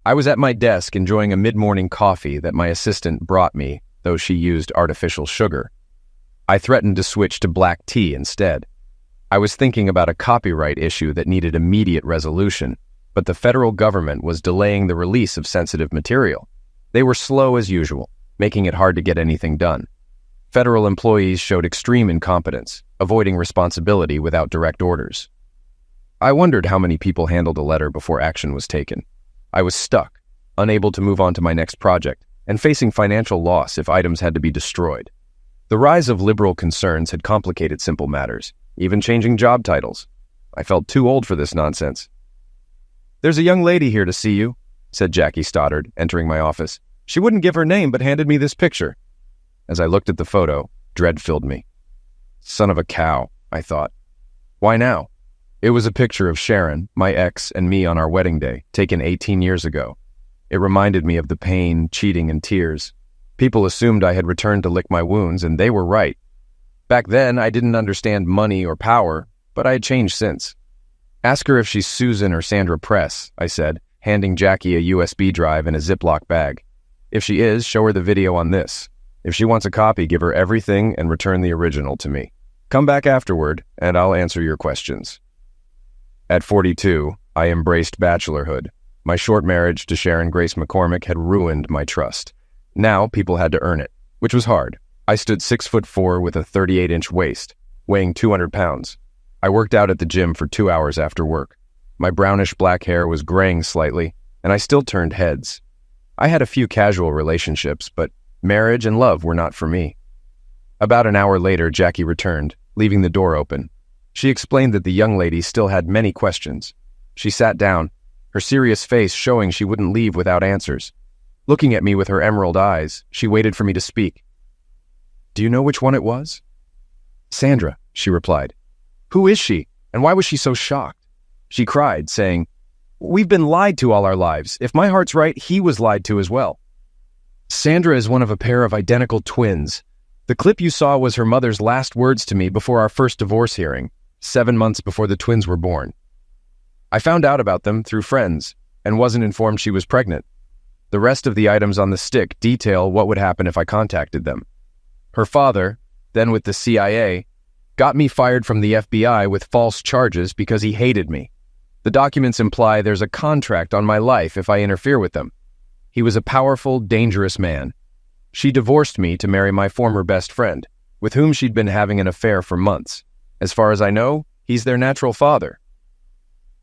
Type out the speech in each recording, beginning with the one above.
I was at my desk enjoying a mid-morning coffee that my assistant brought me, though she used artificial sugar. I threatened to switch to black tea instead. I was thinking about a copyright issue that needed immediate resolution, but the federal government was delaying the release of sensitive material. They were slow as usual, making it hard to get anything done. Federal employees showed extreme incompetence, avoiding responsibility without direct orders. I wondered how many people handled a letter before action was taken. I was stuck, unable to move on to my next project, and facing financial loss if items had to be destroyed. The rise of liberal concerns had complicated simple matters, even changing job titles. I felt too old for this nonsense. "There's a young lady here to see you," said Jackie Stoddard, entering my office. "She wouldn't give her name but handed me this picture." As I looked at the photo, dread filled me. Son of a cow, I thought. Why now? It was a picture of Sharon, my ex, and me on our wedding day, taken 18 years ago. It reminded me of the pain, cheating, and tears. People assumed I had returned to lick my wounds, and they were right. Back then, I didn't understand money or power, but I had changed since. "Ask her if she's Susan or Sandra Press," I said, handing Jackie a USB drive and a Ziploc bag. "If she is, show her the video on this. If she wants a copy, give her everything and return the original to me. Come back afterward, and I'll answer your questions." At 42, I embraced bachelorhood. My short marriage to Sharon Grace McCormick had ruined my trust. Now people had to earn it, which was hard. I stood 6'4" with a 38-inch waist, weighing 200 pounds. I worked out at the gym for 2 hours after work. My brownish-black hair was graying slightly, and I still turned heads. I had a few casual relationships, but marriage and love were not for me. About an hour later, Jackie returned, leaving the door open. She explained that the young lady still had many questions. She sat down, her serious face showing she wouldn't leave without answers. Looking at me with her emerald eyes, she waited for me to speak. "Do you know which one it was?" "Sandra," she replied. "Who is she, and why was she so shocked?" She cried, saying, "We've been lied to all our lives. If my heart's right, he was lied to as well." "Sandra is one of a pair of identical twins. The clip you saw was her mother's last words to me before our first divorce hearing, 7 months before the twins were born. I found out about them through friends and wasn't informed she was pregnant. The rest of the items on the stick detail what would happen if I contacted them. Her father, then with the CIA, got me fired from the FBI with false charges because he hated me. The documents imply there's a contract on my life if I interfere with them. He was a powerful, dangerous man. She divorced me to marry my former best friend, with whom she'd been having an affair for months. As far as I know, he's their natural father."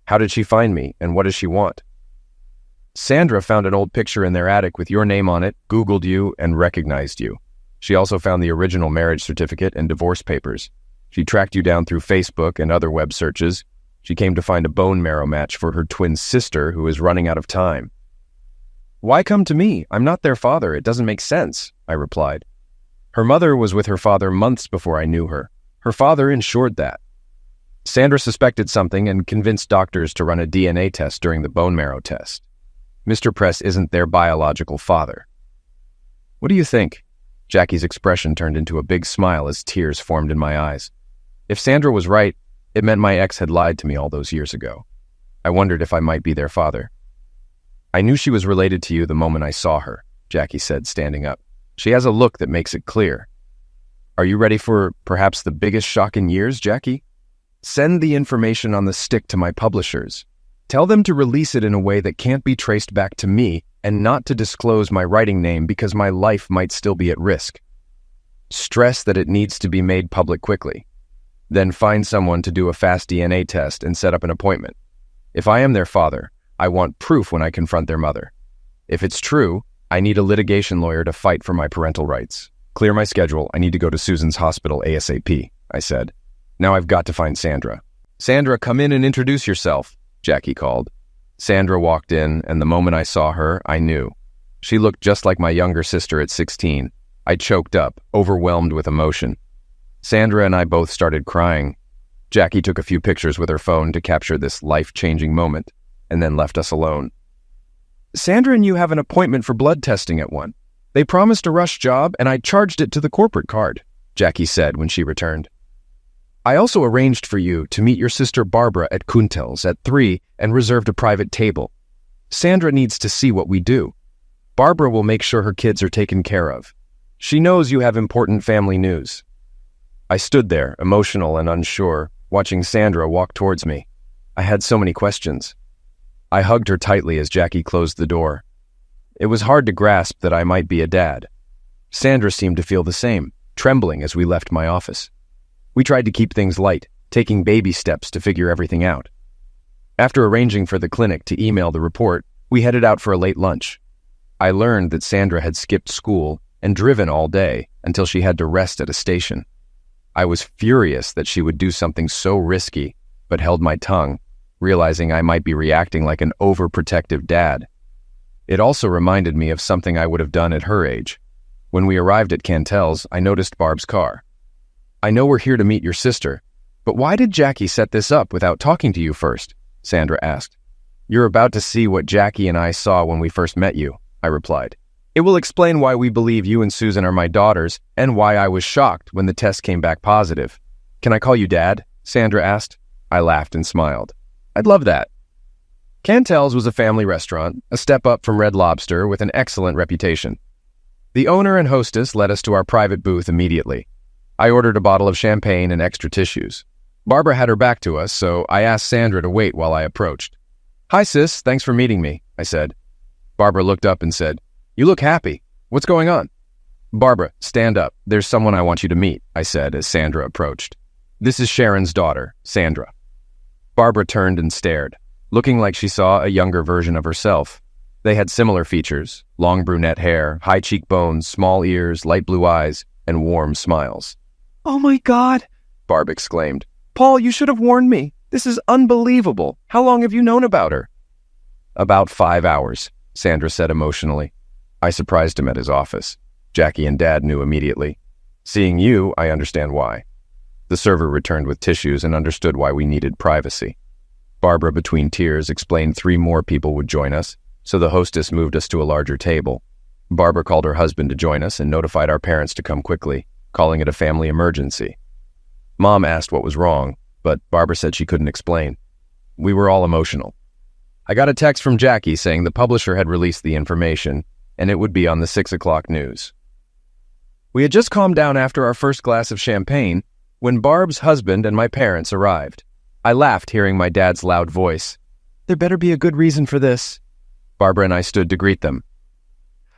"How did she find me, and what does she want?" "Sandra found an old picture in their attic with your name on it, Googled you, and recognized you. She also found the original marriage certificate and divorce papers. She tracked you down through Facebook and other web searches. She came to find a bone marrow match for her twin sister who is running out of time." "Why come to me? I'm not their father. It doesn't make sense," I replied. "Her mother was with her father months before I knew her. Her father ensured that. Sandra suspected something and convinced doctors to run a DNA test during the bone marrow test. Mr. Press isn't their biological father." "What do you think?" Jackie's expression turned into a big smile as tears formed in my eyes. If Sandra was right, it meant my ex had lied to me all those years ago. I wondered if I might be their father. "I knew she was related to you the moment I saw her," Jackie said, standing up. "She has a look that makes it clear." "Are you ready for perhaps the biggest shock in years, Jackie? Send the information on the stick to my publishers. Tell them to release it in a way that can't be traced back to me and not to disclose my writing name because my life might still be at risk. Stress that it needs to be made public quickly. Then find someone to do a fast DNA test and set up an appointment. If I am their father, I want proof when I confront their mother. If it's true, I need a litigation lawyer to fight for my parental rights. Clear my schedule. I need to go to Susan's hospital ASAP," I said. "Now I've got to find Sandra." "Sandra, come in and introduce yourself," Jackie called. Sandra walked in, and the moment I saw her, I knew. She looked just like my younger sister at 16. I choked up, overwhelmed with emotion. Sandra and I both started crying. Jackie took a few pictures with her phone to capture this life-changing moment, and then left us alone. "Sandra and you have an appointment for blood testing at 1. They promised a rush job, and I charged it to the corporate card," Jackie said when she returned. "I also arranged for you to meet your sister Barbara at Kuntel's at 3 and reserved a private table. Sandra needs to see what we do. Barbara will make sure her kids are taken care of. She knows you have important family news." I stood there, emotional and unsure, watching Sandra walk towards me. I had so many questions. I hugged her tightly as Jackie closed the door. It was hard to grasp that I might be a dad. Sandra seemed to feel the same, trembling as we left my office. We tried to keep things light, taking baby steps to figure everything out. After arranging for the clinic to email the report, we headed out for a late lunch. I learned that Sandra had skipped school and driven all day until she had to rest at a station. I was furious that she would do something so risky, but held my tongue, realizing I might be reacting like an overprotective dad. It also reminded me of something I would have done at her age. When we arrived at Cantel's, I noticed Barb's car. "I know we're here to meet your sister, but why did Jackie set this up without talking to you first?" Sandra asked. "You're about to see what Jackie and I saw when we first met you," I replied. "It will explain why we believe you and Susan are my daughters and why I was shocked when the test came back positive." "Can I call you Dad?" Sandra asked. I laughed and smiled. "I'd love that." Cantel's was a family restaurant, a step up from Red Lobster with an excellent reputation. The owner and hostess led us to our private booth immediately. I ordered a bottle of champagne and extra tissues. Barbara had her back to us, so I asked Sandra to wait while I approached. "Hi, sis. Thanks for meeting me," I said. Barbara looked up and said, "You look happy. What's going on?" "Barbara, stand up. There's someone I want you to meet," I said as Sandra approached. "This is Sharon's daughter, Sandra." Barbara turned and stared, looking like she saw a younger version of herself. They had similar features: long brunette hair, high cheekbones, small ears, light blue eyes, and warm smiles. "Oh my God!" Barb exclaimed. "Paul, you should have warned me. This is unbelievable. How long have you known about her?" "About 5 hours," Sandra said emotionally. I surprised him at his office. Jackie and Dad knew immediately. "Seeing you, I understand why." The server returned with tissues and understood why we needed privacy. Barbara, between tears, explained 3 more people would join us, so the hostess moved us to a larger table. Barbara called her husband to join us and notified our parents to come quickly, calling it a family emergency. Mom asked what was wrong, but Barbara said she couldn't explain. We were all emotional. I got a text from Jackie saying the publisher had released the information, and it would be on the 6 o'clock news. We had just calmed down after our first glass of champagne when Barb's husband and my parents arrived. I laughed hearing my dad's loud voice. "There better be a good reason for this." Barbara and I stood to greet them.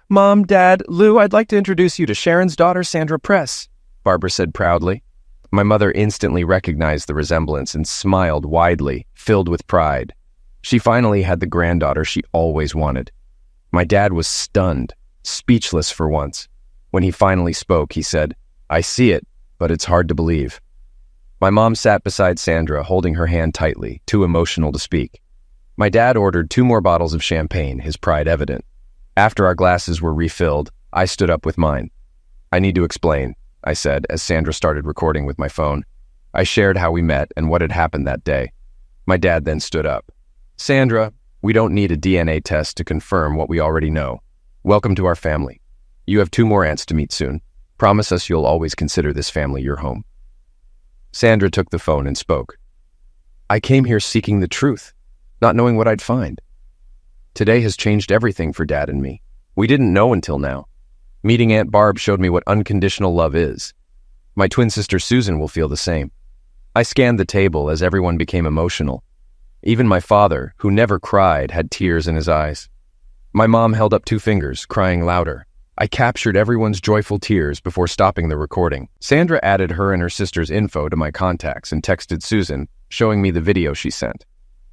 "Mom, Dad, Lou, I'd like to introduce you to Sharon's daughter, Sandra Press," Barbara said proudly. My mother instantly recognized the resemblance and smiled widely, filled with pride. She finally had the granddaughter she always wanted. My dad was stunned, speechless for once. When he finally spoke, he said, "I see it, but it's hard to believe." My mom sat beside Sandra, holding her hand tightly, too emotional to speak. My dad ordered 2 more bottles of champagne, his pride evident. After our glasses were refilled, I stood up with mine. "I need to explain," I said as Sandra started recording with my phone. I shared how we met and what had happened that day. My dad then stood up. "Sandra, we don't need a DNA test to confirm what we already know. Welcome to our family. You have 2 more aunts to meet soon. Promise us you'll always consider this family your home." Sandra took the phone and spoke. "I came here seeking the truth, not knowing what I'd find. Today has changed everything for Dad and me. We didn't know until now. Meeting Aunt Barb showed me what unconditional love is. My twin sister Susan will feel the same." I scanned the table as everyone became emotional. Even my father, who never cried, had tears in his eyes. My mom held up 2 fingers, crying louder. I captured everyone's joyful tears before stopping the recording. Sandra added her and her sister's info to my contacts and texted Susan, showing me the video she sent.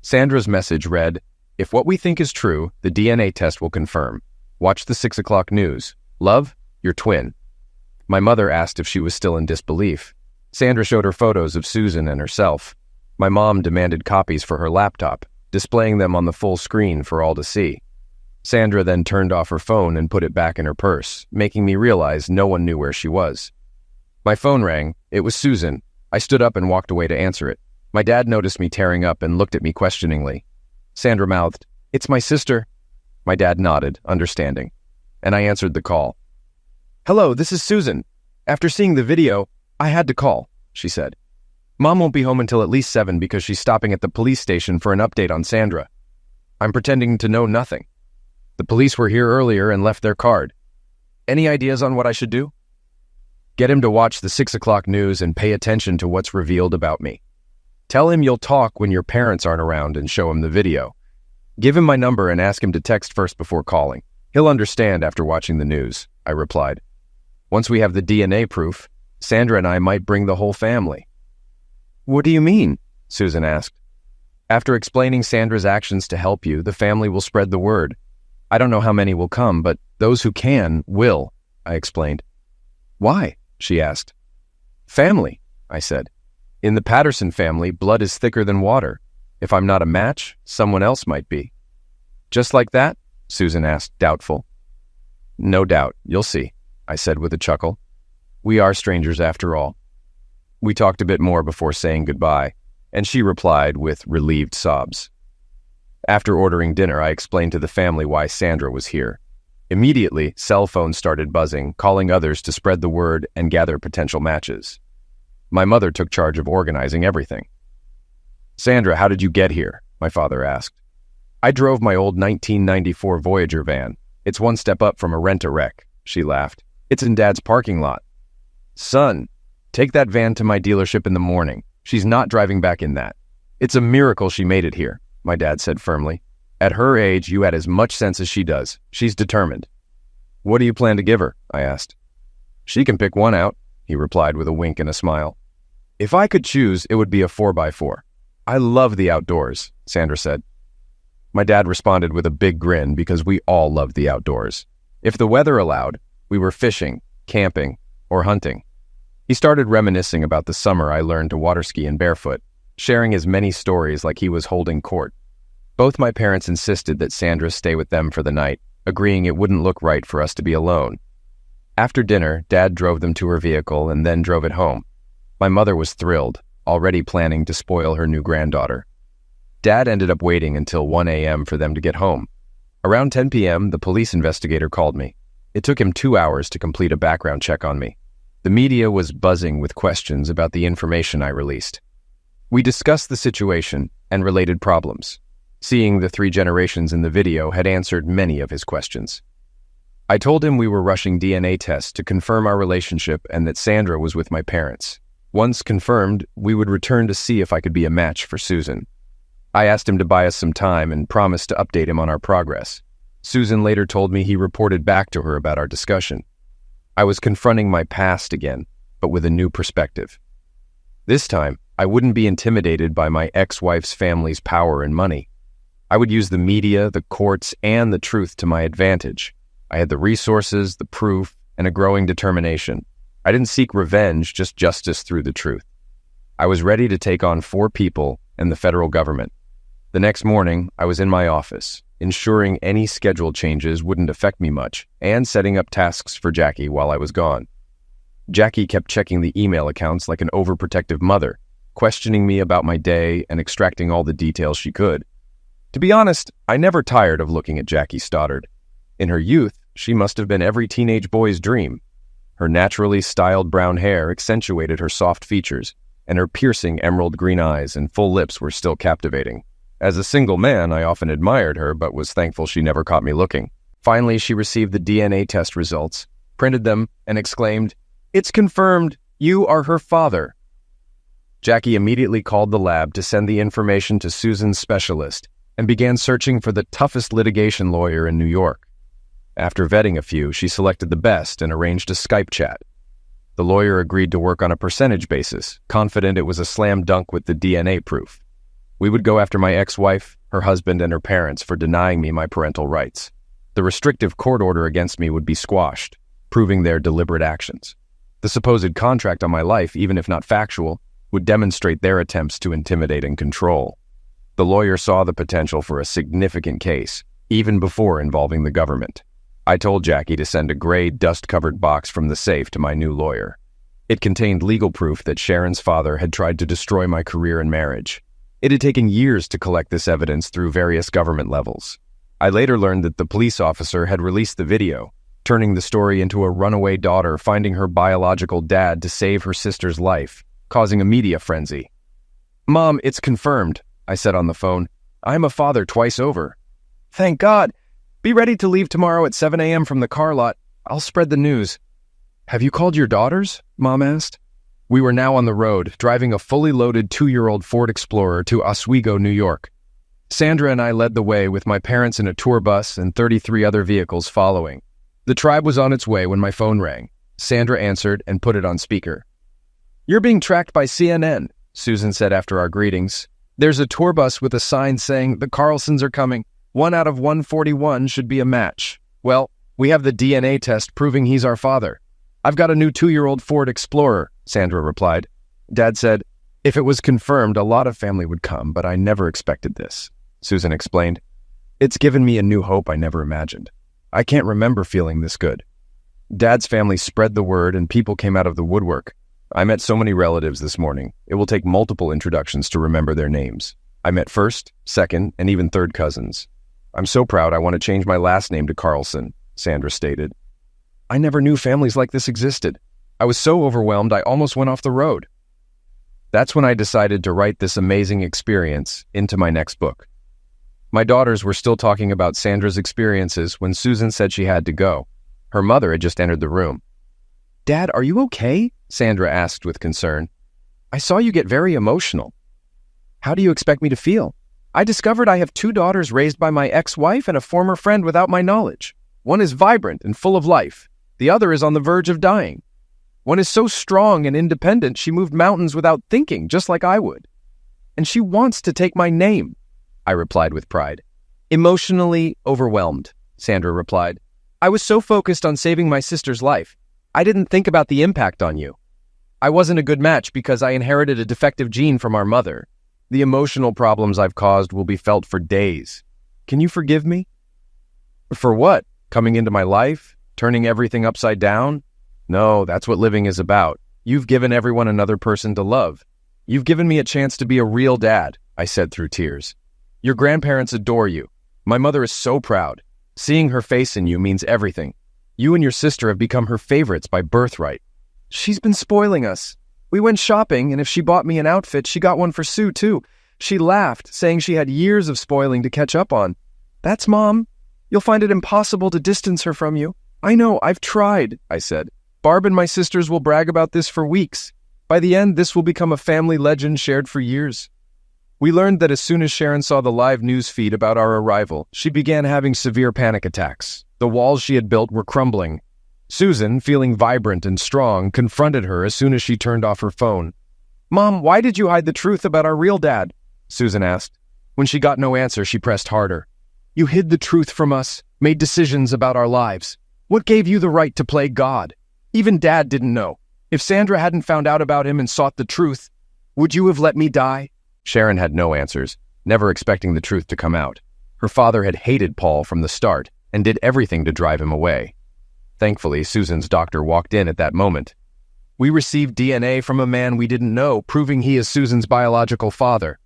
Sandra's message read, "If what we think is true, the DNA test will confirm. Watch the 6 o'clock news. Love, your twin." My mother asked if she was still in disbelief. Sandra showed her photos of Susan and herself. My mom demanded copies for her laptop, displaying them on the full screen for all to see. Sandra then turned off her phone and put it back in her purse, making me realize no one knew where she was. My phone rang. It was Susan. I stood up and walked away to answer it. My dad noticed me tearing up and looked at me questioningly. Sandra mouthed, "It's my sister." My dad nodded, understanding, and I answered the call. "Hello, this is Susan. After seeing the video, I had to call," she said. "Mom won't be home until at least 7 because she's stopping at the police station for an update on Sandra." I'm pretending to know nothing. The police were here earlier and left their card. Any ideas on what I should do? Get him to watch the 6 o'clock news and pay attention to what's revealed about me. Tell him you'll talk when your parents aren't around and show him the video. Give him my number and ask him to text first before calling. He'll understand after watching the news, I replied. Once we have the DNA proof, Sandra and I might bring the whole family. What do you mean? Susan asked. After explaining Sandra's actions to help you, the family will spread the word. I don't know how many will come, but those who can will, I explained. Why? She asked. Family, I said. In the Patterson family, blood is thicker than water. If I'm not a match, someone else might be. Just like that? Susan asked, doubtful. No doubt, you'll see, I said with a chuckle. We are strangers after all. We talked a bit more before saying goodbye, and she replied with relieved sobs. After ordering dinner, I explained to the family why Sandra was here. Immediately, cell phones started buzzing, calling others to spread the word and gather potential matches. My mother took charge of organizing everything. Sandra, how did you get here? My father asked. I drove my old 1994 Voyager van. It's one step up from a rent-a-wreck, she laughed. It's in Dad's parking lot. Son, take that van to my dealership in the morning. She's not driving back in that. It's a miracle she made it here, my dad said firmly. At her age, you had as much sense as she does. She's determined. What do you plan to give her? I asked. She can pick one out, he replied with a wink and a smile. If I could choose, it would be a 4x4. I love the outdoors, Sandra said. My dad responded with a big grin because we all loved the outdoors. If the weather allowed, we were fishing, camping, or hunting. He started reminiscing about the summer I learned to water ski in barefoot, sharing as many stories like he was holding court. Both my parents insisted that Sandra stay with them for the night, agreeing it wouldn't look right for us to be alone. After dinner, Dad drove them to her vehicle and then drove it home. My mother was thrilled, already planning to spoil her new granddaughter. Dad ended up waiting until 1 a.m. for them to get home. Around 10 p.m., the police investigator called me. It took him 2 hours to complete a background check on me. The media was buzzing with questions about the information I released. We discussed the situation and related problems. Seeing the 3 generations in the video had answered many of his questions. I told him we were rushing DNA tests to confirm our relationship and that Sandra was with my parents. Once confirmed, we would return to see if I could be a match for Susan. I asked him to buy us some time and promised to update him on our progress. Susan later told me he reported back to her about our discussion. I was confronting my past again, but with a new perspective. This time, I wouldn't be intimidated by my ex-wife's family's power and money. I would use the media, the courts, and the truth to my advantage. I had the resources, the proof, and a growing determination. I didn't seek revenge, just justice through the truth. I was ready to take on 4 people and the federal government. The next morning, I was in my office, ensuring any schedule changes wouldn't affect me much, and setting up tasks for Jackie while I was gone. Jackie kept checking the email accounts like an overprotective mother, questioning me about my day and extracting all the details she could. To be honest, I never tired of looking at Jackie Stoddard. In her youth, she must have been every teenage boy's dream. Her naturally styled brown hair accentuated her soft features, and her piercing emerald green eyes and full lips were still captivating. As a single man, I often admired her, but was thankful she never caught me looking. Finally, she received the DNA test results, printed them, and exclaimed, "It's confirmed! You are her father!" Jackie immediately called the lab to send the information to Susan's specialist and began searching for the toughest litigation lawyer in New York. After vetting a few, she selected the best and arranged a Skype chat. The lawyer agreed to work on a percentage basis, confident it was a slam dunk with the DNA proof. We would go after my ex-wife, her husband, and her parents for denying me my parental rights. The restrictive court order against me would be squashed, proving their deliberate actions. The supposed contract on my life, even if not factual, would demonstrate their attempts to intimidate and control. The lawyer saw the potential for a significant case, even before involving the government. I told Jackie to send a gray, dust-covered box from the safe to my new lawyer. It contained legal proof that Sharon's father had tried to destroy my career and marriage. It had taken years to collect this evidence through various government levels. I later learned that the police officer had released the video, turning the story into a runaway daughter finding her biological dad to save her sister's life, causing a media frenzy. "Mom, it's confirmed," I said on the phone. "I'm a father twice over. Thank God. Be ready to leave tomorrow at 7 a.m. from the car lot. I'll spread the news. Have you called your daughters? Mom asked. We were now on the road, driving a fully loaded 2-year-old Ford Explorer to Oswego, New York. Sandra and I led the way with my parents in a tour bus and 33 other vehicles following. The tribe was on its way when my phone rang. Sandra answered and put it on speaker. You're being tracked by CNN, Susan said after our greetings. There's a tour bus with a sign saying the Carlsons are coming. 1 out of 141 should be a match. Well, we have the DNA test proving he's our father. I've got a new 2-year-old Ford Explorer, Sandra replied. Dad said, if it was confirmed, a lot of family would come, but I never expected this, Susan explained. It's given me a new hope I never imagined. I can't remember feeling this good. Dad's family spread the word and people came out of the woodwork. I met so many relatives this morning. It will take multiple introductions to remember their names. I met first, second, and even third cousins. I'm so proud I want to change my last name to Carlson, Sandra stated. I never knew families like this existed. I was so overwhelmed I almost went off the road. That's when I decided to write this amazing experience into my next book. My daughters were still talking about Sandra's experiences when Susan said she had to go. Her mother had just entered the room. Dad, are you okay? Sandra asked with concern. I saw you get very emotional. How do you expect me to feel? I discovered I have 2 daughters raised by my ex-wife and a former friend without my knowledge. One is vibrant and full of life. The other is on the verge of dying. One is so strong and independent she moved mountains without thinking, just like I would. And she wants to take my name, I replied with pride. Emotionally overwhelmed, Sandra replied. I was so focused on saving my sister's life. I didn't think about the impact on you. I wasn't a good match because I inherited a defective gene from our mother. The emotional problems I've caused will be felt for days. Can you forgive me? For what? Coming into my life? Turning everything upside down? No, that's what living is about. You've given everyone another person to love. You've given me a chance to be a real dad, I said through tears. Your grandparents adore you. My mother is so proud. Seeing her face in you means everything. You and your sister have become her favorites by birthright. She's been spoiling us. We went shopping, and if she bought me an outfit, she got one for Sue, too. She laughed, saying she had years of spoiling to catch up on. That's Mom. You'll find it impossible to distance her from you. I know, I've tried, I said. Barb and my sisters will brag about this for weeks. By the end, this will become a family legend shared for years. We learned that as soon as Sharon saw the live news feed about our arrival, she began having severe panic attacks. The walls she had built were crumbling. Susan, feeling vibrant and strong, confronted her as soon as she turned off her phone. Mom, why did you hide the truth about our real dad? Susan asked. When she got no answer, she pressed harder. You hid the truth from us, made decisions about our lives. What gave you the right to play God? Even Dad didn't know. If Sandra hadn't found out about him and sought the truth, would you have let me die? Sharon had no answers, never expecting the truth to come out. Her father had hated Paul from the start and did everything to drive him away. Thankfully, Susan's doctor walked in at that moment. We received DNA from a man we didn't know, proving he is Susan's biological father.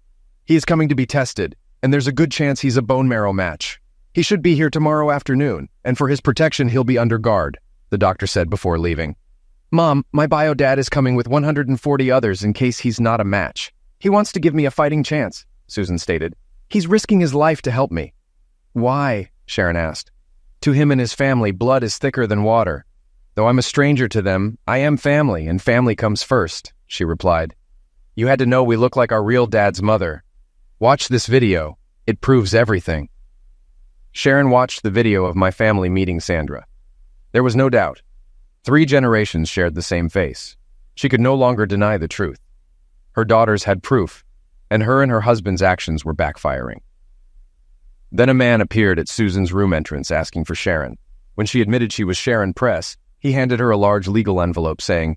He is coming to be tested, and there's a good chance he's a bone marrow match. He should be here tomorrow afternoon, and for his protection, he'll be under guard, the doctor said before leaving. Mom, my bio dad is coming with 140 others in case he's not a match. He wants to give me a fighting chance, Susan stated. He's risking his life to help me. Why? Sharon asked. To him and his family, blood is thicker than water. Though I'm a stranger to them, I am family, and family comes first, she replied. You had to know we look like our real dad's mother. Watch this video. It proves everything. Sharon watched the video of my family meeting Sandra. There was no doubt. 3 generations shared the same face. She could no longer deny the truth. Her daughters had proof, and her husband's actions were backfiring. Then a man appeared at Susan's room entrance asking for Sharon. When she admitted she was Sharon Press, he handed her a large legal envelope saying,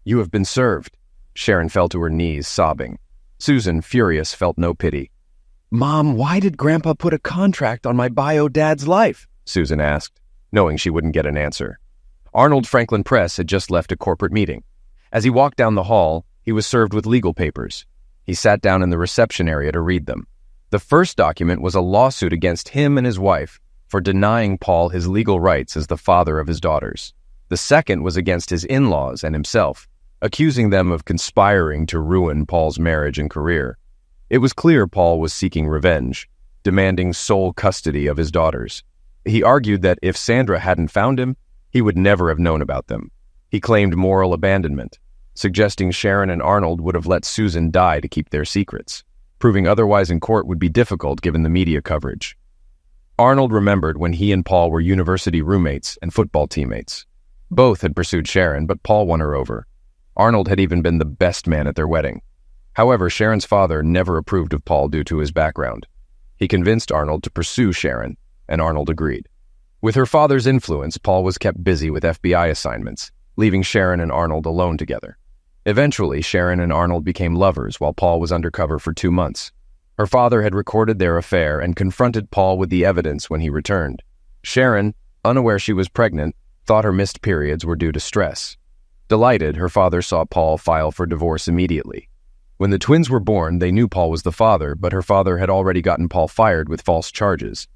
You have been served. Sharon fell to her knees, sobbing. Susan, furious, felt no pity. Mom, why did Grandpa put a contract on my bio dad's life? Susan asked, knowing she wouldn't get an answer. Arnold Franklin Press had just left a corporate meeting. As he walked down the hall, he was served with legal papers. He sat down in the reception area to read them. The first document was a lawsuit against him and his wife for denying Paul his legal rights as the father of his daughters. The second was against his in-laws and himself, accusing them of conspiring to ruin Paul's marriage and career. It was clear Paul was seeking revenge. demanding sole custody of his daughters. He argued that if Sandra hadn't found him, he would never have known about them. He claimed moral abandonment, suggesting Sharon and Arnold would have let Susan die to keep their secrets. Proving otherwise in court would be difficult given the media coverage. Arnold remembered when he and Paul were university roommates and football teammates. Both had pursued Sharon, but Paul won her over. Arnold had even been the best man at their wedding. However, Sharon's father never approved of Paul due to his background. He convinced Arnold to pursue Sharon, and Arnold agreed. With her father's influence, Paul was kept busy with FBI assignments, leaving Sharon and Arnold alone together. Eventually, Sharon and Arnold became lovers while Paul was undercover for 2 months. Her father had recorded their affair and confronted Paul with the evidence when he returned. Sharon, unaware she was pregnant, thought her missed periods were due to stress. Delighted, her father saw Paul file for divorce immediately. When the twins were born, they knew Paul was the father, but her father had already gotten Paul fired with false charges.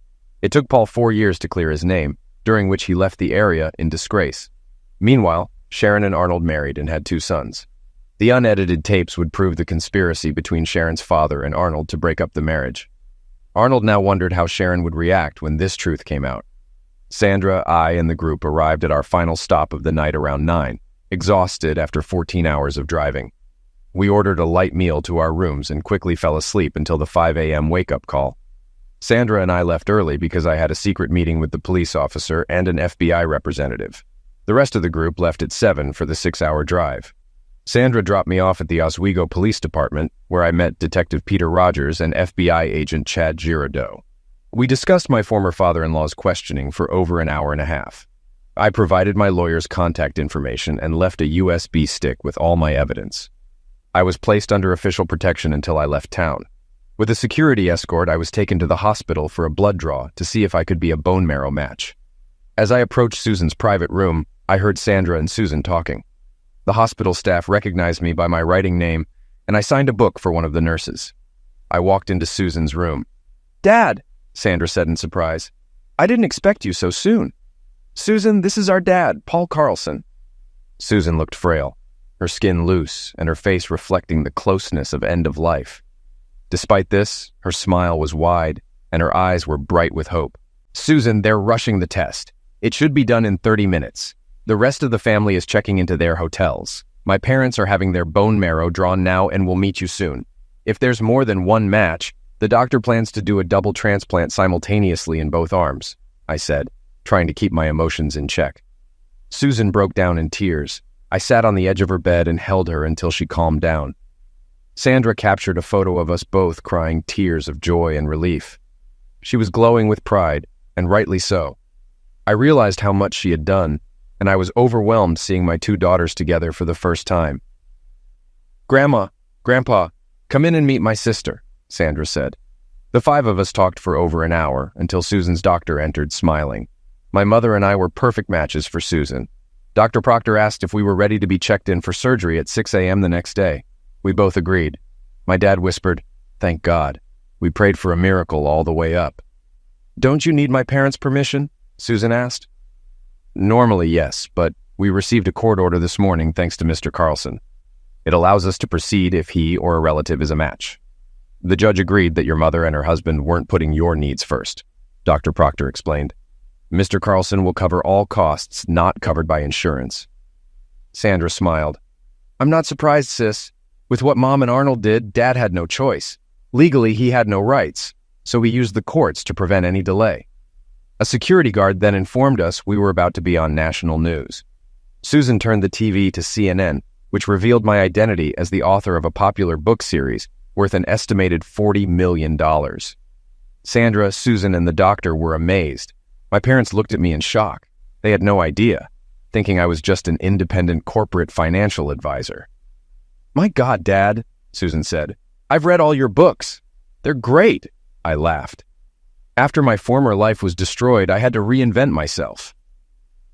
It took Paul 4 years to clear his name, during which he left the area in disgrace. Meanwhile, Sharon and Arnold married and had 2 sons. The unedited tapes would prove the conspiracy between Sharon's father and Arnold to break up the marriage. Arnold now wondered how Sharon would react when this truth came out. Sandra, I, and the group arrived at our final stop of the night around 9, exhausted after 14 hours of driving. We ordered a light meal to our rooms and quickly fell asleep until the 5 a.m. wake-up call. Sandra and I left early because I had a secret meeting with the police officer and an FBI representative. The rest of the group left at 7 for the 6-hour drive. Sandra dropped me off at the Oswego Police Department, where I met Detective Peter Rogers and FBI agent Chad Girardeau. We discussed my former father-in-law's questioning for over an hour and a half. I provided my lawyer's contact information and left a USB stick with all my evidence. I was placed under official protection until I left town. With a security escort, I was taken to the hospital for a blood draw to see if I could be a bone marrow match. As I approached Susan's private room, I heard Sandra and Susan talking. The hospital staff recognized me by my writing name, and I signed a book for one of the nurses. I walked into Susan's room. "Dad," Sandra said in surprise. "I didn't expect you so soon." "Susan, this is our dad, Paul Carlson." Susan looked frail, her skin loose and her face reflecting the closeness of end of life. Despite this, her smile was wide and her eyes were bright with hope. "Susan, they're rushing the test. It should be done in 30 minutes. The rest of the family is checking into their hotels. My parents are having their bone marrow drawn now and will meet you soon. If there's more than one match, the doctor plans to do a double transplant simultaneously in both arms," I said, trying to keep my emotions in check. Susan broke down in tears. I sat on the edge of her bed and held her until she calmed down. Sandra captured a photo of us both crying tears of joy and relief. She was glowing with pride, and rightly so. I realized how much she had done, and I was overwhelmed seeing my 2 daughters together for the first time. "Grandma, Grandpa, come in and meet my sister," Sandra said. The 5 of us talked for over an hour until Susan's doctor entered smiling. My mother and I were perfect matches for Susan. Dr. Proctor asked if we were ready to be checked in for surgery at 6 a.m. the next day. We both agreed. My dad whispered, "Thank God." We prayed for a miracle all the way up. "Don't you need my parents' permission?" Susan asked. "Normally, yes, but we received a court order this morning thanks to Mr. Carlson. It allows us to proceed if he or a relative is a match. The judge agreed that your mother and her husband weren't putting your needs first," Dr. Proctor explained. "Mr. Carlson will cover all costs not covered by insurance." Sandra smiled. "I'm not surprised, sis. With what Mom and Arnold did, Dad had no choice. Legally, he had no rights, so he used the courts to prevent any delay. A security guard then informed us we were about to be on national news. Susan turned the TV to CNN, which revealed my identity as the author of a popular book series worth an estimated $40 million. Sandra, Susan, and the doctor were amazed. My parents looked at me in shock. They had no idea, thinking I was just an independent corporate financial advisor. "My God, Dad," Susan said. "I've read all your books. They're great." I laughed. After my former life was destroyed, I had to reinvent myself.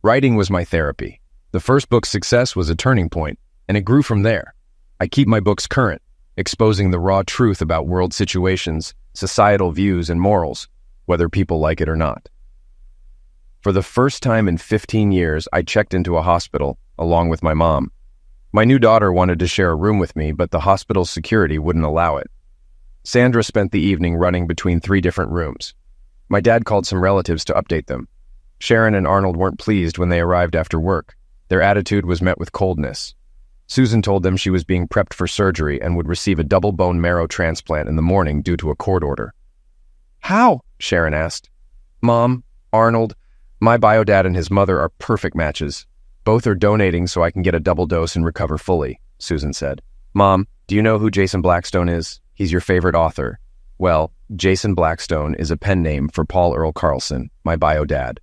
Writing was my therapy. The first book's success was a turning point, and it grew from there. I keep my books current, exposing the raw truth about world situations, societal views, and morals, whether people like it or not. For the first time in 15 years, I checked into a hospital, along with my mom. My new daughter wanted to share a room with me, but the hospital's security wouldn't allow it. Sandra spent the evening running between 3 different rooms. My dad called some relatives to update them. Sharon and Arnold weren't pleased when they arrived after work. Their attitude was met with coldness. Susan told them she was being prepped for surgery and would receive a double bone marrow transplant in the morning due to a court order. "How?" Sharon asked. "Mom, Arnold, my bio-dad and his mother are perfect matches. Both are donating so I can get a double dose and recover fully," Susan said. "Mom, do you know who Jason Blackstone is? He's your favorite author." "Well, Jason Blackstone is a pen name for Paul Earl Carlson, my bio-dad."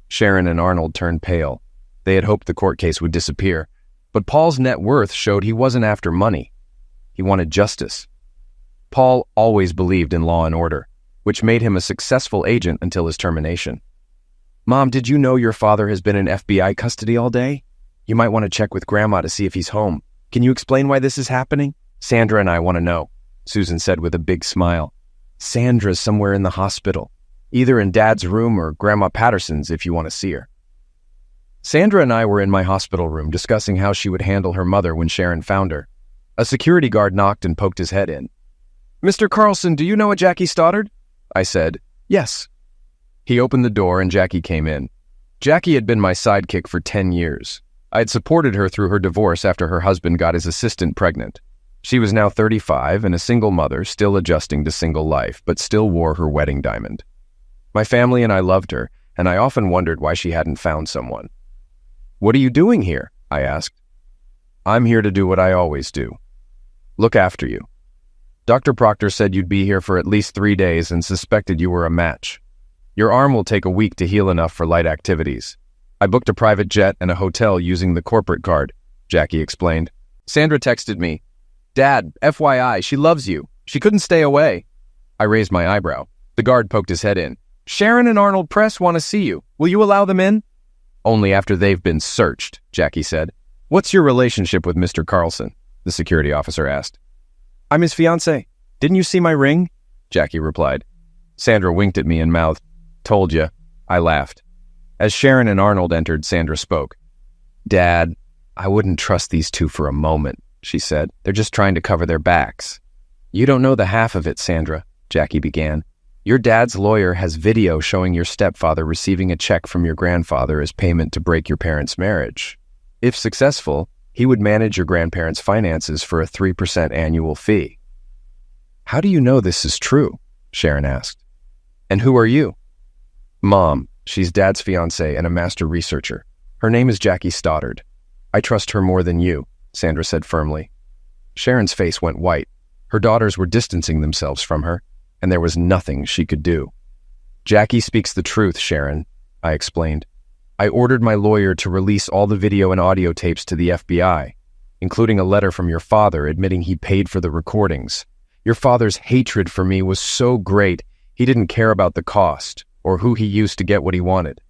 Sharon and Arnold turned pale. They had hoped the court case would disappear, but Paul's net worth showed he wasn't after money. He wanted justice. Paul always believed in law and order, which made him a successful agent until his termination. "Mom, did you know your father has been in FBI custody all day? You might want to check with Grandma to see if he's home. Can you explain why this is happening? Sandra and I want to know," Susan said with a big smile. "Sandra's somewhere in the hospital, either in Dad's room or Grandma Patterson's if you want to see her." Sandra and I were in my hospital room discussing how she would handle her mother when Sharon found her. A security guard knocked and poked his head in. "Mr. Carlson, do you know a Jackie Stoddard?" I said, "Yes." He opened the door and Jackie came in. Jackie had been my sidekick for 10 years. I had supported her through her divorce after her husband got his assistant pregnant. She was now 35 and a single mother, still adjusting to single life, but still wore her wedding diamond. My family and I loved her, and I often wondered why she hadn't found someone. "What are you doing here?" I asked. "I'm here to do what I always do. Look after you. Dr. Proctor said you'd be here for at least 3 days and suspected you were a match. Your arm will take a week to heal enough for light activities. I booked a private jet and a hotel using the corporate card," Jackie explained. Sandra texted me, "Dad, FYI, she loves you. She couldn't stay away." I raised my eyebrow. The guard poked his head in. "Sharon and Arnold Press want to see you. Will you allow them in?" "Only after they've been searched," Jackie said. "What's your relationship with Mr. Carlson?" the security officer asked. "I'm his fiancé. Didn't you see my ring?" Jackie replied. Sandra winked at me and mouthed, "Told ya." I laughed. As Sharon and Arnold entered, Sandra spoke. "Dad, I wouldn't trust these two for a moment," she said. "They're just trying to cover their backs." "You don't know the half of it, Sandra," Jackie began. "Your dad's lawyer has video showing your stepfather receiving a check from your grandfather as payment to break your parents' marriage. If successful, he would manage your grandparents' finances for a 3% annual fee." "How do you know this is true?" Sharon asked. "And who are you?" "Mom, she's Dad's fiancée and a master researcher. Her name is Jackie Stoddard. I trust her more than you," Sandra said firmly. Sharon's face went white. Her daughters were distancing themselves from her, and there was nothing she could do. "Jackie speaks the truth, Sharon," I explained. "I ordered my lawyer to release all the video and audio tapes to the FBI, including a letter from your father admitting he paid for the recordings. Your father's hatred for me was so great, he didn't care about the cost or who he used to get what he wanted."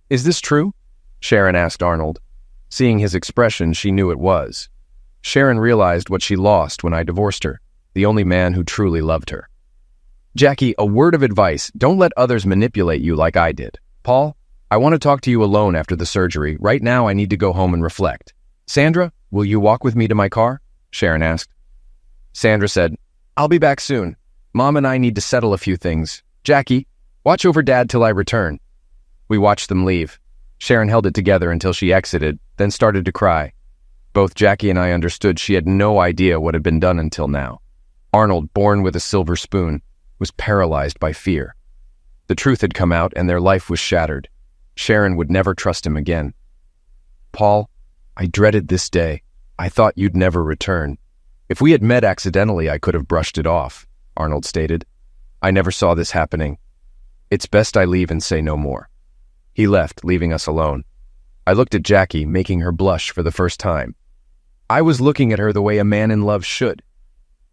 "Is this true?" Sharon asked Arnold. Seeing his expression, she knew it was. Sharon realized what she lost when I divorced her, the only man who truly loved her. "Jackie, a word of advice. Don't let others manipulate you like I did. Paul, I want to talk to you alone after the surgery. Right now, I need to go home and reflect. Sandra, will you walk with me to my car?" Sharon asked. Sandra said, "I'll be back soon. Mom and I need to settle a few things. Jackie, watch over Dad till I return." We watched them leave. Sharon held it together until she exited, then started to cry. Both Jackie and I understood she had no idea what had been done until now. Arnold, born with a silver spoon, was paralyzed by fear. The truth had come out and their life was shattered. Sharon would never trust him again. "Paul, I dreaded this day. I thought you'd never return. If we had met accidentally, I could have brushed it off," Arnold stated. "I never saw this happening. It's best I leave and say no more." He left, leaving us alone. I looked at Jackie, making her blush for the first time. I was looking at her the way a man in love should.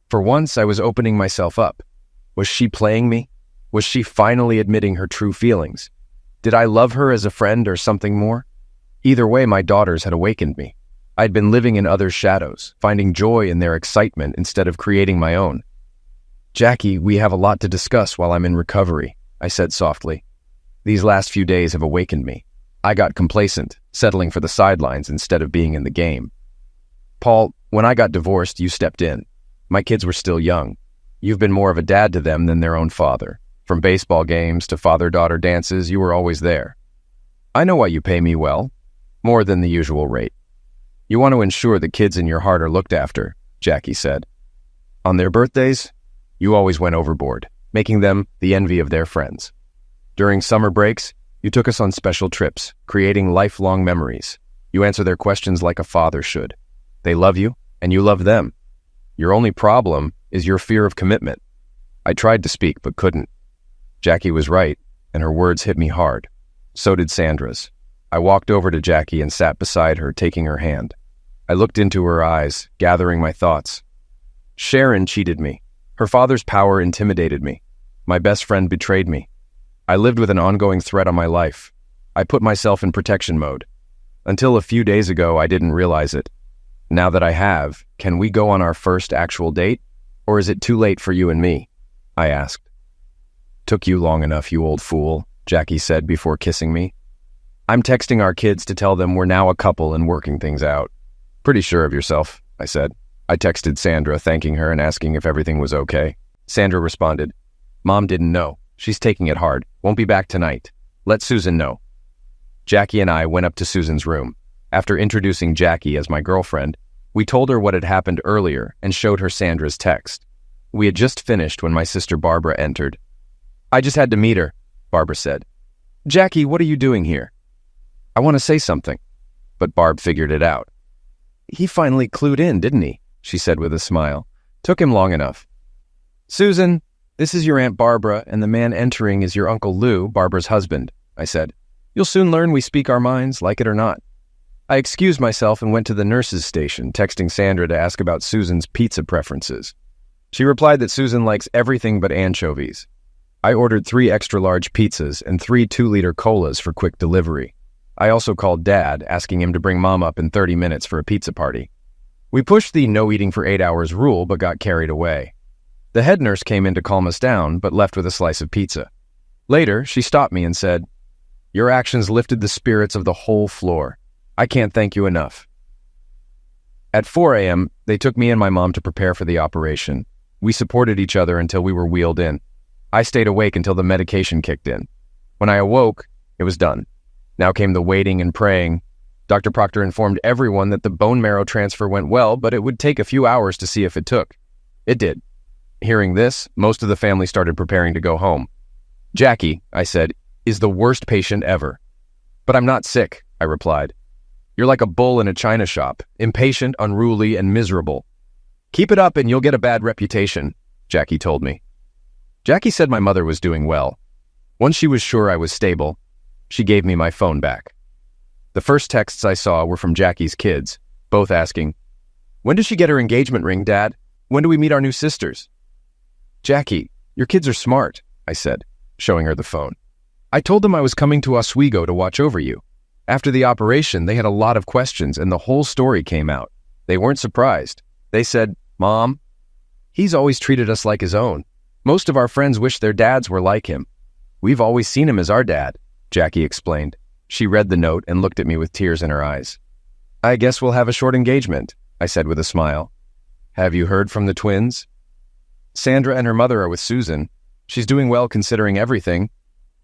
For once, I was opening myself up. Was she playing me? Was she finally admitting her true feelings? Did I love her as a friend or something more? Either way, my daughters had awakened me. I'd been living in others' shadows, finding joy in their excitement instead of creating my own. "Jackie, we have a lot to discuss while I'm in recovery," I said softly. "These last few days have awakened me. I got complacent, settling for the sidelines instead of being in the game. Paul, when I got divorced, you stepped in. My kids were still young. You've been more of a dad to them than their own father. From baseball games to father-daughter dances, you were always there. I know why you pay me well, more than the usual rate. You want to ensure the kids in your heart are looked after, Jackie said. On their birthdays, you always went overboard, making them the envy of their friends. During summer breaks, you took us on special trips, creating lifelong memories. You answer their questions like a father should. They love you, and you love them. Your only problem is your fear of commitment. I tried to speak, but couldn't. Jackie was right, and her words hit me hard. So did Sandra's. I walked over to Jackie and sat beside her, taking her hand. I looked into her eyes, gathering my thoughts. Sharon cheated me. Her father's power intimidated me. My best friend betrayed me. I lived with an ongoing threat on my life. I put myself in protection mode. Until a few days ago, I didn't realize it. Now that I have, can we go on our first actual date? Or is it too late for you and me? I asked. Took you long enough, you old fool, Jackie said before kissing me. I'm texting our kids to tell them we're now a couple and working things out. Pretty sure of yourself, I said. I texted Sandra, thanking her and asking if everything was okay. Sandra responded, Mom didn't know. She's taking it hard. Won't be back tonight. Let Susan know. Jackie and I went up to Susan's room. After introducing Jackie as my girlfriend, we told her what had happened earlier and showed her Sandra's text. We had just finished when my sister Barbara entered. I just had to meet her, Barbara said. Jackie, what are you doing here? I want to say something. But Barb figured it out. He finally clued in, didn't he? She said with a smile. Took him long enough. Susan, this is your Aunt Barbara, and the man entering is your Uncle Lou, Barbara's husband, I said. You'll soon learn we speak our minds, like it or not. I excused myself and went to the nurse's station, texting Sandra to ask about Susan's pizza preferences. She replied that Susan likes everything but anchovies. I ordered 3 extra-large pizzas and 3 2-liter colas for quick delivery. I also called Dad, asking him to bring Mom up in 30 minutes for a pizza party. We pushed the no eating for 8 hours rule, but got carried away. The head nurse came in to calm us down, but left with a slice of pizza. Later, she stopped me and said, Your actions lifted the spirits of the whole floor. I can't thank you enough. At 4 a.m., they took me and my mom to prepare for the operation. We supported each other until we were wheeled in. I stayed awake until the medication kicked in. When I awoke, it was done. Now came the waiting and praying. Dr. Proctor informed everyone that the bone marrow transfer went well, but it would take a few hours to see if it took. It did. Hearing this, most of the family started preparing to go home. Jackie, I said, is the worst patient ever. But I'm not sick, I replied. You're like a bull in a china shop, impatient, unruly, and miserable. Keep it up and you'll get a bad reputation, Jackie told me. Jackie said my mother was doing well. Once she was sure I was stable, she gave me my phone back. The first texts I saw were from Jackie's kids, both asking, When does she get her engagement ring, Dad? When do we meet our new sisters? Jackie, your kids are smart, I said, showing her the phone. I told them I was coming to Oswego to watch over you. After the operation, they had a lot of questions and the whole story came out. They weren't surprised. They said, Mom, he's always treated us like his own. Most of our friends wish their dads were like him. We've always seen him as our dad, Jackie explained. She read the note and looked at me with tears in her eyes. I guess we'll have a short engagement, I said with a smile. Have you heard from the twins? Sandra and her mother are with Susan. She's doing well considering everything.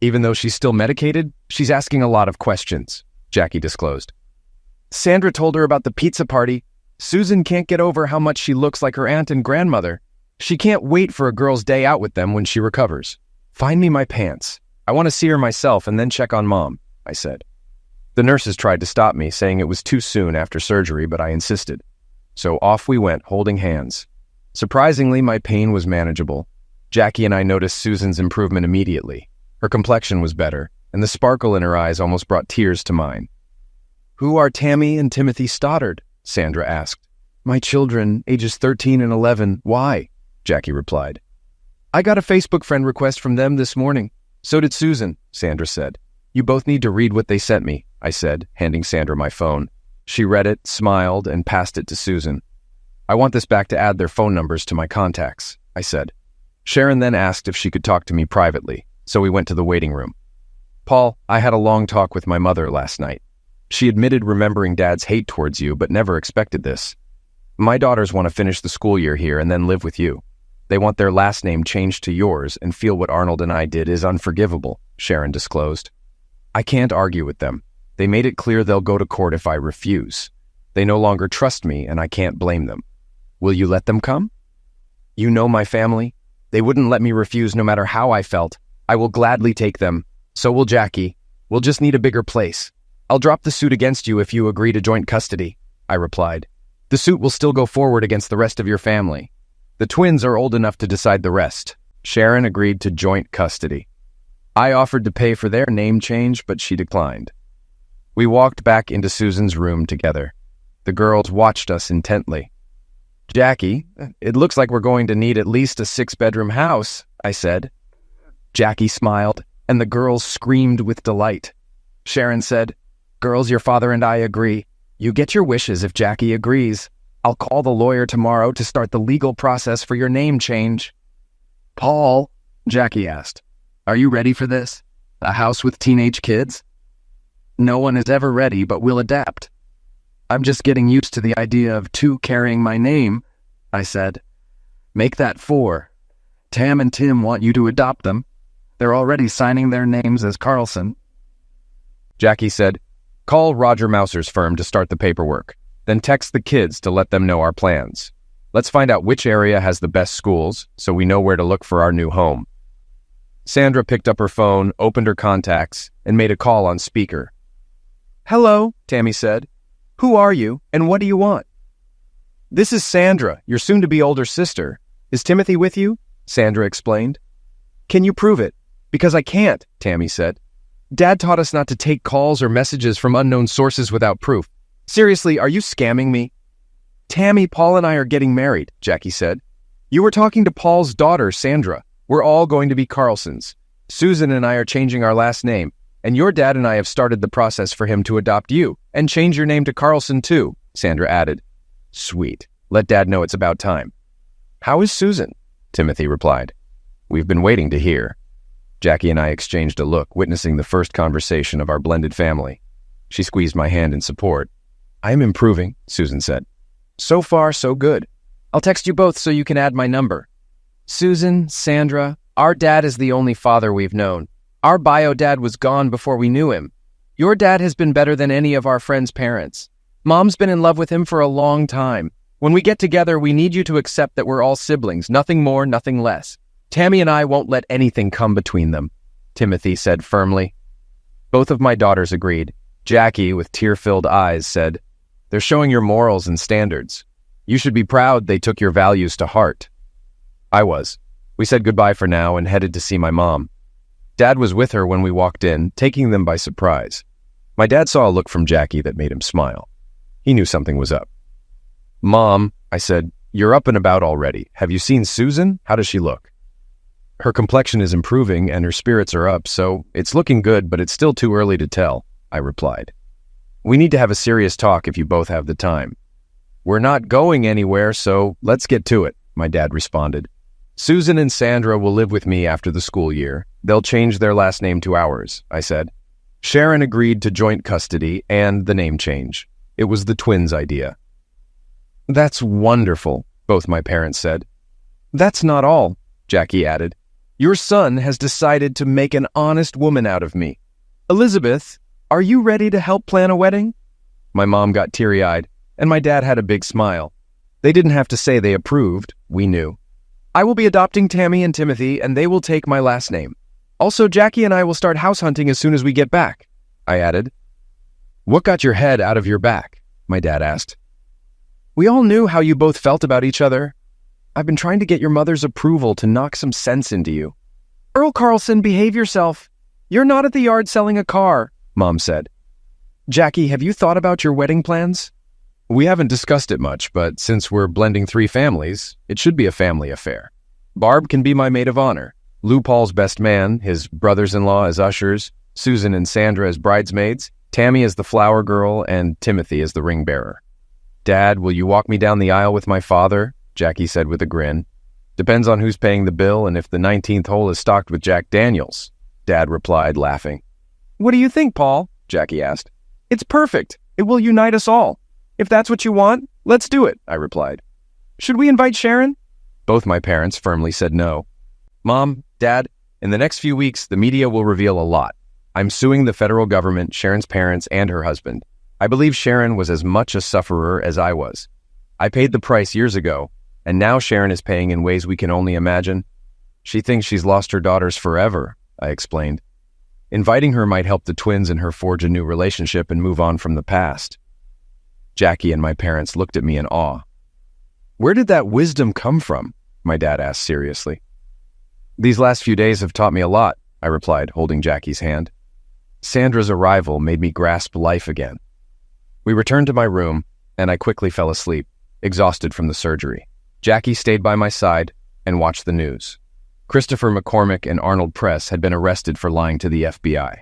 Even though she's still medicated, she's asking a lot of questions, Jackie disclosed. Sandra told her about the pizza party. Susan can't get over how much she looks like her aunt and grandmother. She can't wait for a girl's day out with them when she recovers. Find me my pants. I want to see her myself and then check on Mom, I said. The nurses tried to stop me, saying it was too soon after surgery, but I insisted. So off we went, holding hands. Surprisingly, my pain was manageable. Jackie and I noticed Susan's improvement immediately. Her complexion was better, and the sparkle in her eyes almost brought tears to mine. Who are Tammy and Timothy Stoddard? Sandra asked. My children, ages 13 and 11. Why? Jackie replied. I got a Facebook friend request from them this morning. So did Susan, Sandra said. You both need to read what they sent me, I said, handing Sandra my phone. She read it, smiled, and passed it to Susan. I want this back to add their phone numbers to my contacts, I said. Sharon then asked if she could talk to me privately, so we went to the waiting room. Paul, I had a long talk with my mother last night. She admitted remembering Dad's hate towards you, but never expected this. My daughters want to finish the school year here and then live with you. They want their last name changed to yours and feel what Arnold and I did is unforgivable, Sharon disclosed. I can't argue with them. They made it clear they'll go to court if I refuse. They no longer trust me, and I can't blame them. Will you let them come? You know my family. They wouldn't let me refuse no matter how I felt. I will gladly take them. So will Jackie. We'll just need a bigger place. I'll drop the suit against you if you agree to joint custody, I replied. The suit will still go forward against the rest of your family. The twins are old enough to decide the rest. Sharon agreed to joint custody. I offered to pay for their name change, but she declined. We walked back into Susan's room together. The girls watched us intently. Jackie, it looks like we're going to need at least a 6-bedroom house, I said. Jackie smiled, and the girls screamed with delight. Sharon said, Girls, your father and I agree. You get your wishes if Jackie agrees. I'll call the lawyer tomorrow to start the legal process for your name change. Paul, Jackie asked, are you ready for this? A house with teenage kids? No one is ever ready, but we'll adapt. I'm just getting used to the idea of 2 carrying my name, I said. Make that 4. Tam and Tim want you to adopt them. They're already signing their names as Carlson. Jackie said, Call Roger Mouser's firm to start the paperwork. Then text the kids to let them know our plans. Let's find out which area has the best schools so we know where to look for our new home. Sandra picked up her phone, opened her contacts, and made a call on speaker. Hello, Tammy said. Who are you, and what do you want? This is Sandra, your soon-to-be older sister. Is Timothy with you? Sandra explained. Can you prove it? Because I can't, Tammy said. Dad taught us not to take calls or messages from unknown sources without proof. Seriously, are you scamming me? Tammy, Paul and I are getting married, Jackie said. You were talking to Paul's daughter, Sandra. We're all going to be Carlsons. Susan and I are changing our last name, and your dad and I have started the process for him to adopt you and change your name to Carlson too, Sandra added. Sweet. Let Dad know it's about time. How is Susan? Timothy replied. We've been waiting to hear. Jackie and I exchanged a look, witnessing the first conversation of our blended family. She squeezed my hand in support. I am improving, Susan said. So far, so good. I'll text you both so you can add my number. Susan, Sandra, our dad is the only father we've known. Our bio dad was gone before we knew him. Your dad has been better than any of our friends' parents. Mom's been in love with him for a long time. When we get together, we need you to accept that we're all siblings, nothing more, nothing less. Tammy and I won't let anything come between them, Timothy said firmly. Both of my daughters agreed. Jackie, with tear-filled eyes, said, They're showing your morals and standards. You should be proud they took your values to heart. I was. We said goodbye for now and headed to see my mom. Dad was with her when we walked in, taking them by surprise. My dad saw a look from Jackie that made him smile. He knew something was up. Mom, I said, you're up and about already. Have you seen Susan? How does she look? Her complexion is improving and her spirits are up, so it's looking good, but it's still too early to tell, I replied. We need to have a serious talk if you both have the time. We're not going anywhere, so let's get to it, my dad responded. Susan and Sandra will live with me after the school year. They'll change their last name to ours, I said. Sharon agreed to joint custody and the name change. It was the twins' idea. That's wonderful, both my parents said. That's not all, Jackie added. Your son has decided to make an honest woman out of me. Elizabeth, are you ready to help plan a wedding? My mom got teary-eyed, and my dad had a big smile. They didn't have to say they approved, we knew. I will be adopting Tammy and Timothy, and they will take my last name. Also, Jackie and I will start house hunting as soon as we get back, I added. What got your head out of your back? My dad asked. We all knew how you both felt about each other. I've been trying to get your mother's approval to knock some sense into you. Earl Carlson, behave yourself. You're not at the yard selling a car, Mom said. Jackie, have you thought about your wedding plans? We haven't discussed it much, but since we're blending 3 families, it should be a family affair. Barb can be my maid of honor, Lou Paul's best man, his brothers-in-law as ushers, Susan and Sandra as bridesmaids, Tammy as the flower girl, and Timothy as the ring bearer. Dad, will you walk me down the aisle with my father? Jackie said with a grin. Depends on who's paying the bill and if the 19th hole is stocked with Jack Daniels, Dad replied, laughing. What do you think, Paul? Jackie asked. It's perfect. It will unite us all. If that's what you want, let's do it, I replied. Should we invite Sharon? Both my parents firmly said no. Mom, Dad, in the next few weeks, the media will reveal a lot. I'm suing the federal government, Sharon's parents, and her husband. I believe Sharon was as much a sufferer as I was. I paid the price years ago, and now Sharon is paying in ways we can only imagine. She thinks she's lost her daughters forever, I explained. Inviting her might help the twins and her forge a new relationship and move on from the past. Jackie and my parents looked at me in awe. Where did that wisdom come from? My dad asked seriously. These last few days have taught me a lot, I replied, holding Jackie's hand. Sandra's arrival made me grasp life again. We returned to my room, and I quickly fell asleep, exhausted from the surgery. Jackie stayed by my side and watched the news. Christopher McCormick and Arnold Press had been arrested for lying to the FBI.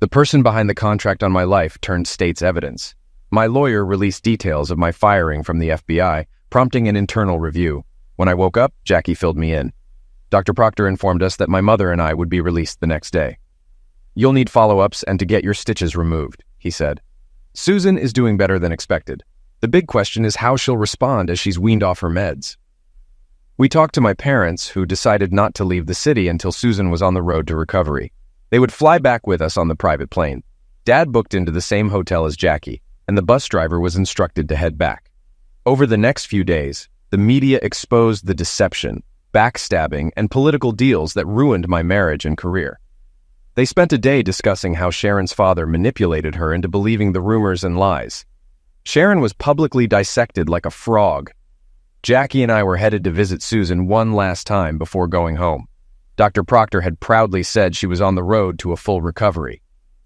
The person behind the contract on my life turned state's evidence. My lawyer released details of my firing from the FBI, prompting an internal review. When I woke up, Jackie filled me in. Dr. Proctor informed us that my mother and I would be released the next day. You'll need follow-ups and to get your stitches removed, he said. Susan is doing better than expected. The big question is how she'll respond as she's weaned off her meds. We talked to my parents, who decided not to leave the city until Susan was on the road to recovery. They would fly back with us on the private plane. Dad booked into the same hotel as Jackie, and the bus driver was instructed to head back. Over the next few days, the media exposed the deception, backstabbing, and political deals that ruined my marriage and career. They spent a day discussing how Sharon's father manipulated her into believing the rumors and lies. Sharon was publicly dissected like a frog. Jackie and I were headed to visit Susan one last time before going home. Dr. Proctor had proudly said she was on the road to a full recovery.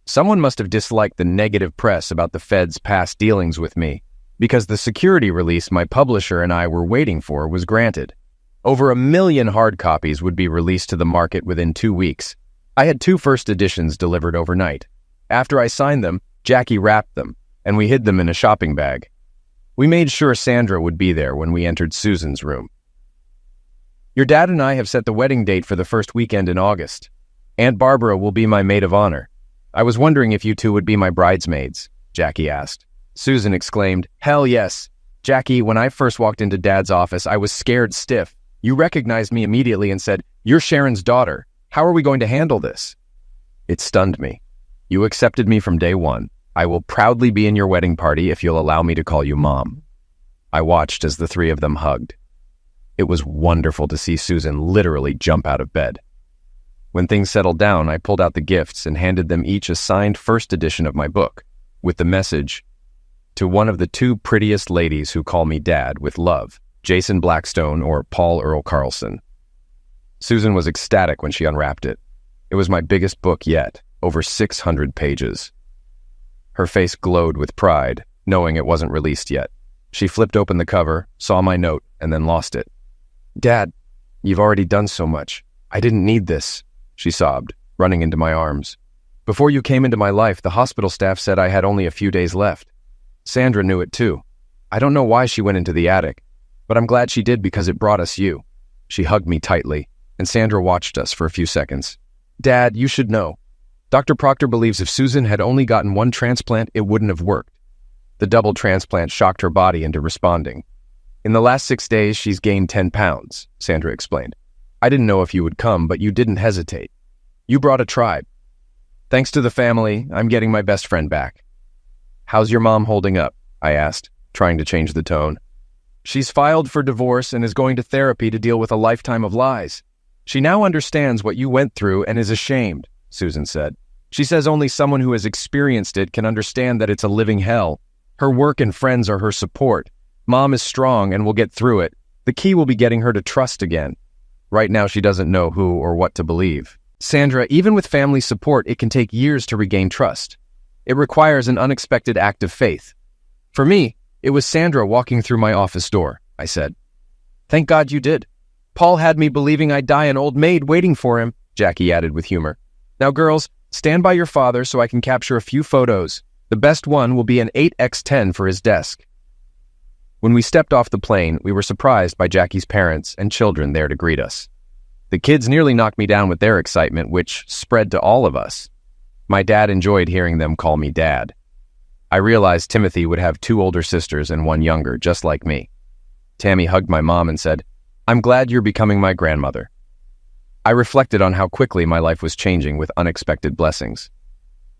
Someone must have disliked the negative press about the Fed's past dealings with me, because the security release my publisher and I were waiting for was granted. Over 1 million hard copies would be released to the market within 2 weeks. I had 2 first editions delivered overnight. After I signed them, Jackie wrapped them, and we hid them in a shopping bag. We made sure Sandra would be there when we entered Susan's room. Your dad and I have set the wedding date for the first weekend in August. Aunt Barbara will be my maid of honor. I was wondering if you two would be my bridesmaids, Jackie asked. Susan exclaimed, "Hell yes. Jackie, when I first walked into Dad's office, I was scared stiff. You recognized me immediately and said, 'You're Sharon's daughter. How are we going to handle this?' It stunned me. You accepted me from day one. I will proudly be in your wedding party if you'll allow me to call you Mom." I watched as the 3 of them hugged. It was wonderful to see Susan literally jump out of bed. When things settled down, I pulled out the gifts and handed them each a signed first edition of my book, with the message, "To one of the 2 prettiest ladies who call me Dad, with love, Jason Blackstone or Paul Earl Carlson." Susan was ecstatic when she unwrapped it. It was my biggest book yet, over 600 pages. Her face glowed with pride, knowing it wasn't released yet. She flipped open the cover, saw my note, and then lost it. "Dad, you've already done so much. I didn't need this," she sobbed, running into my arms. "Before you came into my life, the hospital staff said I had only a few days left. Sandra knew it too. I don't know why she went into the attic, but I'm glad she did because it brought us you." She hugged me tightly, and Sandra watched us for a few seconds. "Dad, you should know. Dr. Proctor believes if Susan had only gotten 1 transplant, it wouldn't have worked. The double transplant shocked her body into responding. In the last 6 days, she's gained 10 pounds, Sandra explained. I didn't know if you would come, but you didn't hesitate. You brought a tribe. Thanks to the family, I'm getting my best friend back." "How's your mom holding up?" I asked, trying to change the tone. "She's filed for divorce and is going to therapy to deal with a lifetime of lies. She now understands what you went through and is ashamed," Susan said. "She says only someone who has experienced it can understand that it's a living hell. Her work and friends are her support. Mom is strong and will get through it. The key will be getting her to trust again. Right now she doesn't know who or what to believe. Sandra, even with family support, it can take years to regain trust. It requires an unexpected act of faith. For me, it was Sandra walking through my office door," I said. "Thank God you did. Paul had me believing I'd die an old maid waiting for him," Jackie added with humor. "Now, girls, stand by your father so I can capture a few photos. The best one will be an 8x10 for his desk." When we stepped off the plane, we were surprised by Jackie's parents and children there to greet us. The kids nearly knocked me down with their excitement, which spread to all of us. My dad enjoyed hearing them call me Dad. I realized Timothy would have 2 older sisters and 1 younger, just like me. Tammy hugged my mom and said, I'm glad you're becoming my grandmother. I reflected on how quickly my life was changing with unexpected blessings.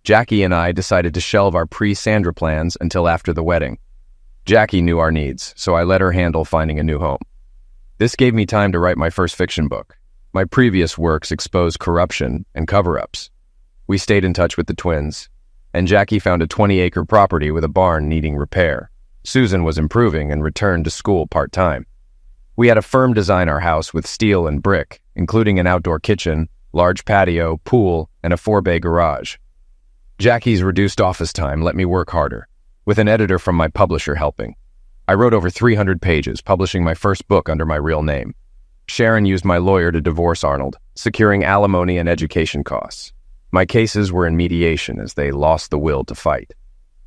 Jackie and I decided to shelve our pre-Sandra plans until after the wedding. Jackie knew our needs, so I let her handle finding a new home. This gave me time to write my first fiction book. My previous works exposed corruption and cover-ups. We stayed in touch with the twins, and Jackie found a 20-acre property with a barn needing repair. Susan was improving and returned to school part-time. We had a firm design our house with steel and brick, including an outdoor kitchen, large patio, pool, and a 4-bay garage. Jackie's reduced office time let me work harder, with an editor from my publisher helping. I wrote over 300 pages, publishing my first book under my real name. Sharon used my lawyer to divorce Arnold, securing alimony and education costs. My cases were in mediation as they lost the will to fight.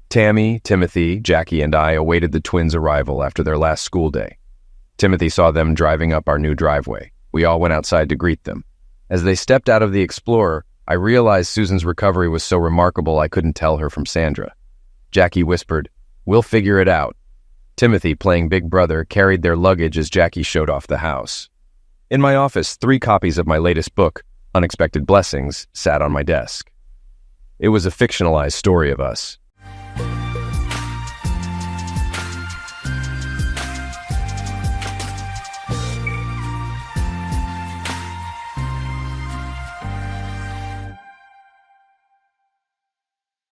Tammy, Timothy, Jackie, and I awaited the twins' arrival after their last school day. Timothy saw them driving up our new driveway. We all went outside to greet them. As they stepped out of the Explorer, I realized Susan's recovery was so remarkable I couldn't tell her from Sandra. Jackie whispered, "We'll figure it out." Timothy, playing big brother, carried their luggage as Jackie showed off the house. In my office, 3 copies of my latest book, Unexpected Blessings, sat on my desk. It was a fictionalized story of us,